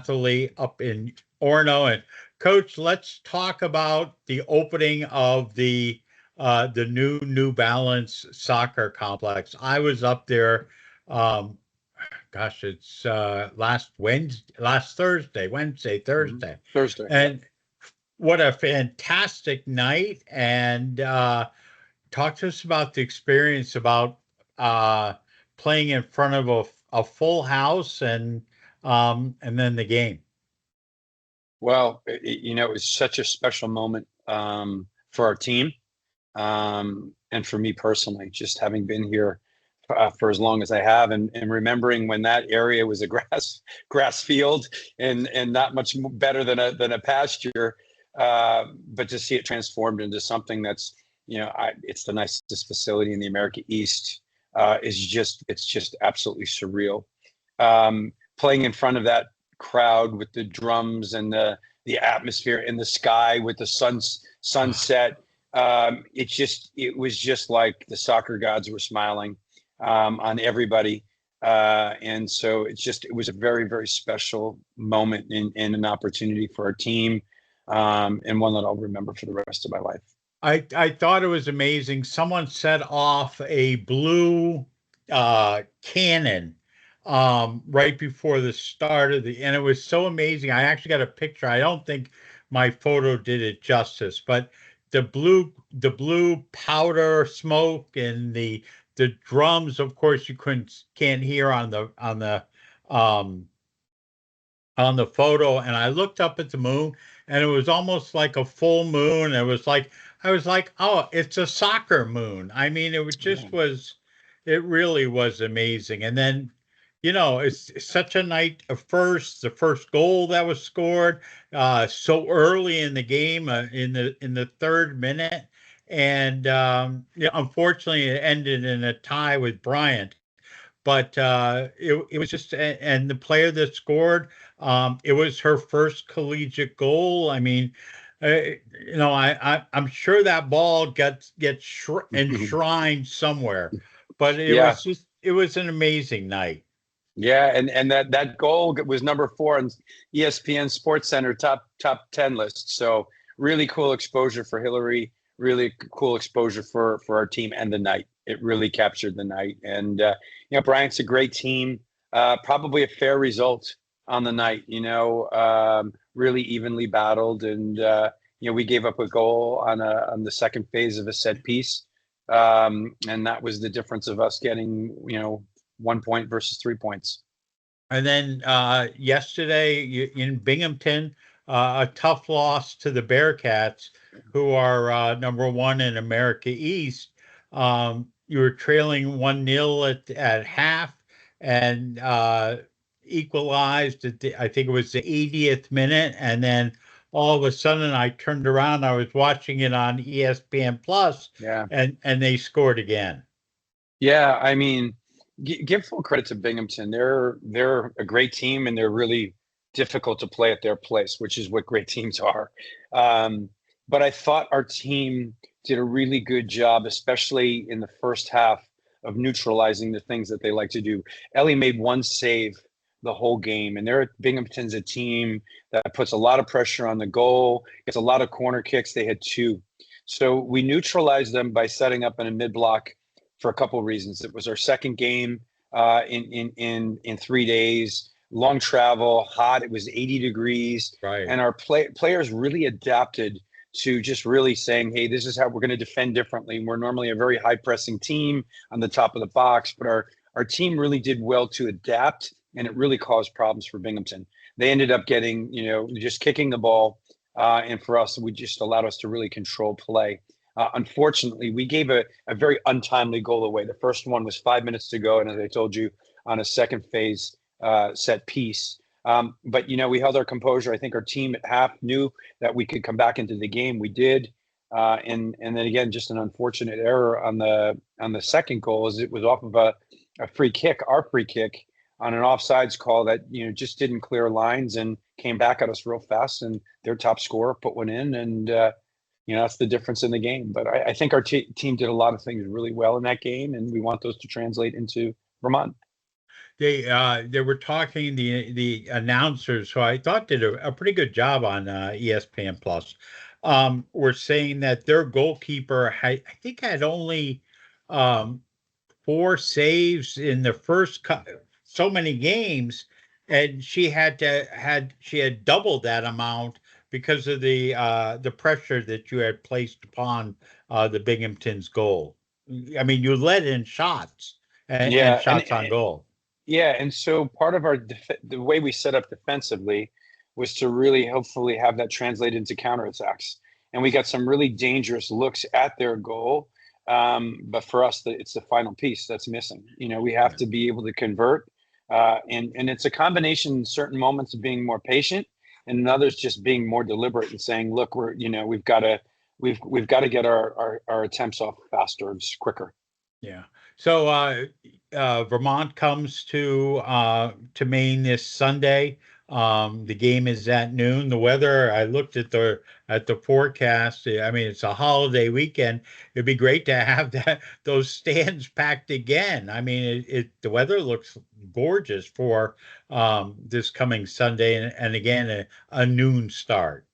Atherly up in Orono. And Coach, let's talk about the opening of the New Balance soccer complex. I was up there. Um, Gosh, it's last Thursday, Thursday, Thursday. and what a fantastic night! And talk to us about the experience about uh, playing in front of a full house and then the game. Well, it was such a special moment for our team and for me personally, just having been here for as long as I have, and remembering when that area was a grass field and not much better than a pasture, but to see it transformed into something that's it's the nicest facility in the America East it's just absolutely surreal. Playing in front of that crowd with the drums and the atmosphere in the sky with the sunset. It was just like the soccer gods were smiling on everybody. And so it was a very, very special moment and an opportunity for our team, and one that I'll remember for the rest of my life. I thought it was amazing. Someone set off a blue cannon right before the start of and it was so amazing. I actually got a picture. I don't think my photo did it justice, but the blue powder smoke and the drums, of course, can't hear um on the photo. And I looked up at the moon, and it was almost like a full moon. I was like, oh, it's a soccer moon. I mean, Yeah. it really was amazing. And then, it's such a night of the first goal that was scored so early in the game, in the third minute. And unfortunately, it ended in a tie with Bryant. But it was just, and the player that scored, it was her first collegiate goal. I mean, I'm sure that ball gets enshrined somewhere, but Yeah. it was an amazing night. Yeah, and that goal was number 4 on ESPN Sports Center top 10 list. So really cool exposure for Hillary. Really cool exposure for our team and the night. It really captured the night. And Bryant's a great team. Probably a fair result on the night. Really evenly battled, and we gave up a goal on the second phase of a set piece, and that was the difference of us getting 1 point versus 3 points. And then yesterday in Binghamton, a tough loss to the Bearcats, who are number 1 in America East. You were trailing 1-0 at half, and equalized I think it was the 80th minute, and then all of a sudden I turned around. I was watching it on ESPN Plus, Yeah. and they scored again. Yeah, I mean, give full credit to Binghamton. They're a great team, and they're really difficult to play at their place, which is what great teams are. But I thought our team did a really good job, especially in the first half, of neutralizing the things that they like to do. Ellie made 1 save the whole game, and Binghamton's a team that puts a lot of pressure on the goal, gets a lot of corner kicks. They had 2. So we neutralized them by setting up in a mid-block for a couple of reasons. It was our second game in 3 days, long travel, hot. It was 80 degrees, Right. and our players really adapted to just really saying, "Hey, this is how we're going to defend differently." We're normally a very high pressing team on the top of the box, but our team really did well to adapt, and it really caused problems for Binghamton. They ended up getting, just kicking the ball, and for us, we just allowed us to really control play. Unfortunately, we gave a very untimely goal away. The first one was 5 minutes to go, and as I told you, on a second phase set piece. But we held our composure. I think our team at half knew that we could come back into the game. We did, and then again, just an unfortunate error on the second goal, as it was off of a free kick, our free kick, on an offsides call that just didn't clear lines and came back at us real fast, and their top scorer put one in, and that's the difference in the game. But I think our team did a lot of things really well in that game, and we want those to translate into Vermont. they were talking, the announcers, who I thought did a pretty good job on ESPN Plus, were saying that their goalkeeper I think had only um, four saves in the first so many games, and she had doubled that amount because of the pressure that you had placed upon the Binghamton's goal. I mean, you let in shots and Yeah, shots on goal. yeah, and so part of our the way we set up defensively was to really hopefully have that translate into counterattacks. And we got some really dangerous looks at their goal. But for us, it's the final piece that's missing. We have Yeah. to be able to convert. And it's a combination in certain moments of being more patient and in others just being more deliberate and saying, look, we've got to get our attempts off faster and quicker. Yeah. So Vermont comes to Maine this Sunday. The game is at noon. The weather, I looked at the forecast. I mean, it's a holiday weekend. It'd be great to have those stands packed again. I mean, the weather looks gorgeous for this coming Sunday, and again a noon start.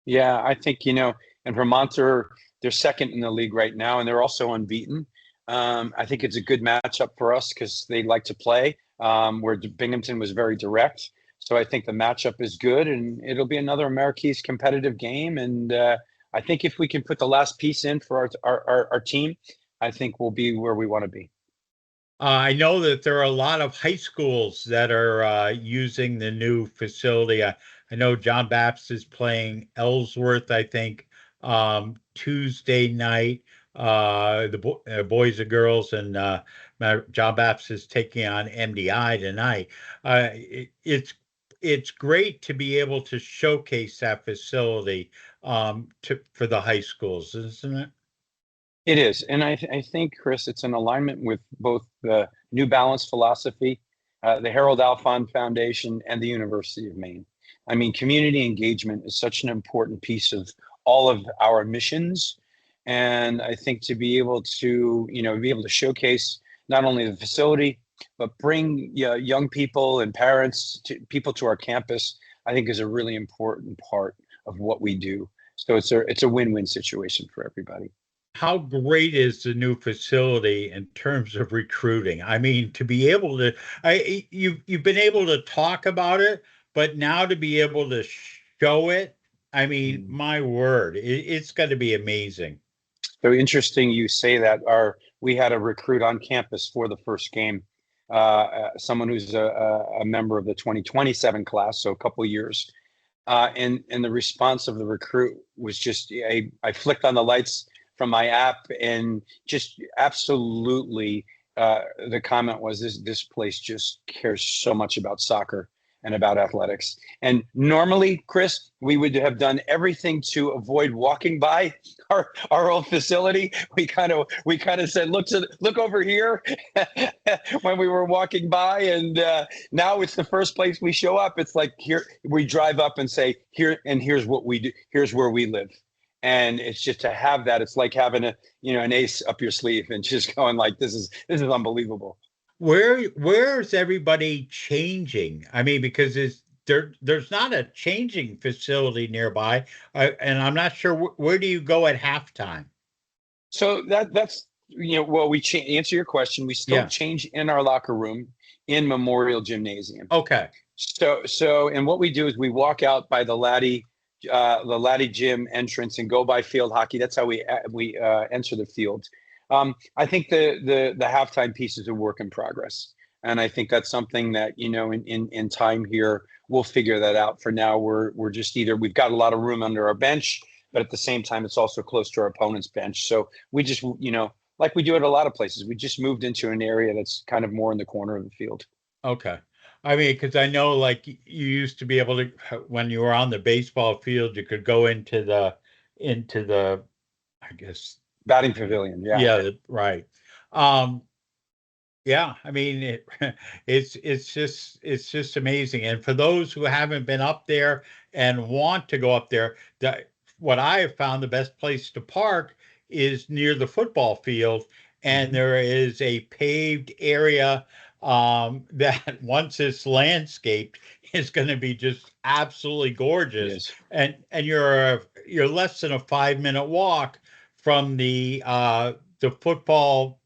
Yeah, I think, and Vermont they're second in the league right now, and they're also unbeaten. I think it's a good matchup for us because they like to play, where Binghamton was very direct. So I think the matchup is good, and it'll be another America's competitive game. And I think if we can put the last piece in for our team, I think we'll be where we want to be. I know that there are a lot of high schools that are using the new facility. I know John Baptist is playing Ellsworth, I think, Tuesday night. Boys and girls, and John Baptist is taking on MDI tonight. It's great to be able to showcase that facility for the high schools, isn't it? It is. And I think, Chris, it's in alignment with both the New Balance philosophy, the Harold Alfond Foundation, and the University of Maine. I mean, community engagement is such an important piece of all of our missions. And I think to be able to, be able to showcase not only the facility, but bring young people and parents, people to our campus, I think is a really important part of what we do. So it's a win-win situation for everybody. How great is the new facility in terms of recruiting? I mean, to be able to, you've been able to talk about it, but now to be able to show it, I mean, Mm. my word, it's going to be amazing. So interesting you say that. We had a recruit on campus for the first game, someone who's a member of the 2027 class, so a couple years. And the response of the recruit was just, I flicked on the lights from my app and just absolutely, the comment was, this place just cares so much about soccer and about athletics. And normally, Chris, we would have done everything to avoid walking by our old facility. We kind of said, look over here when we were walking by. And now it's the first place we show up. It's like, here we drive up and say, here's what we do. Here's where we live. And it's just to have that, it's like having an ace up your sleeve and just going like, this is unbelievable. Where's everybody changing? I mean, because there's not a changing facility nearby, and I'm not sure where do you go at halftime? So that's well, answer your question. We still Yeah. change in our locker room in Memorial Gymnasium. Okay. And what we do is we walk out by the Laddie gym entrance and go by field hockey. That's how we enter the field. I think the halftime piece is a work in progress, and I think that's something that in time here we'll figure that out. For now, we're just we've got a lot of room under our bench, but at the same time, it's also close to our opponent's bench. So we just like we do at a lot of places, we just moved into an area that's kind of more in the corner of the field. Okay. I mean, because I know, like, you used to be able to, when you were on the baseball field, you could go into the, I guess, Batting pavilion, yeah. yeah, right. Um, yeah, I mean, it's just amazing. And for those who haven't been up there and want to go up there, what I have found the best place to park is near the football field, and Mhm. there is a paved area that once it's landscaped is going to be just absolutely gorgeous. Yes. And you're less than a 5 minute walk from the football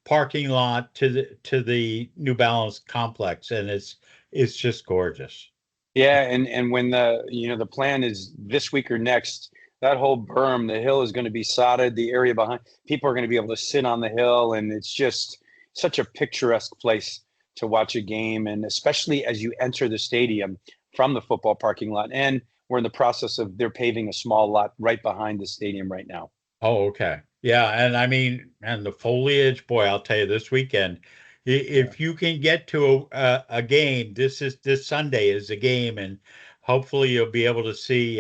parking lot to the New Balance complex, and it's just gorgeous. Yeah, and when the plan is this week or next, that whole berm, the hill is going to be sodded. The area behind, people are going to be able to sit on the hill, and it's just such a picturesque place to watch a game, and especially as you enter the stadium from the football parking lot. And we're in the process of they're paving a small lot right behind the stadium right now. Oh, okay. Yeah, and I mean, and the foliage, boy, I'll tell you, this weekend, Yeah, if you can get to a game, this Sunday is a game, and hopefully you'll be able to see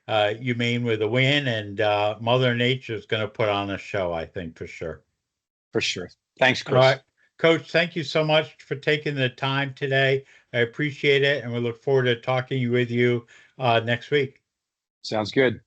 UMaine with a win, and Mother Nature's going to put on a show, I think, for sure. for sure. Thanks, All right, Chris. Coach, thank you so much for taking the time today. I appreciate it, and we look forward to talking with you next week. Sounds good.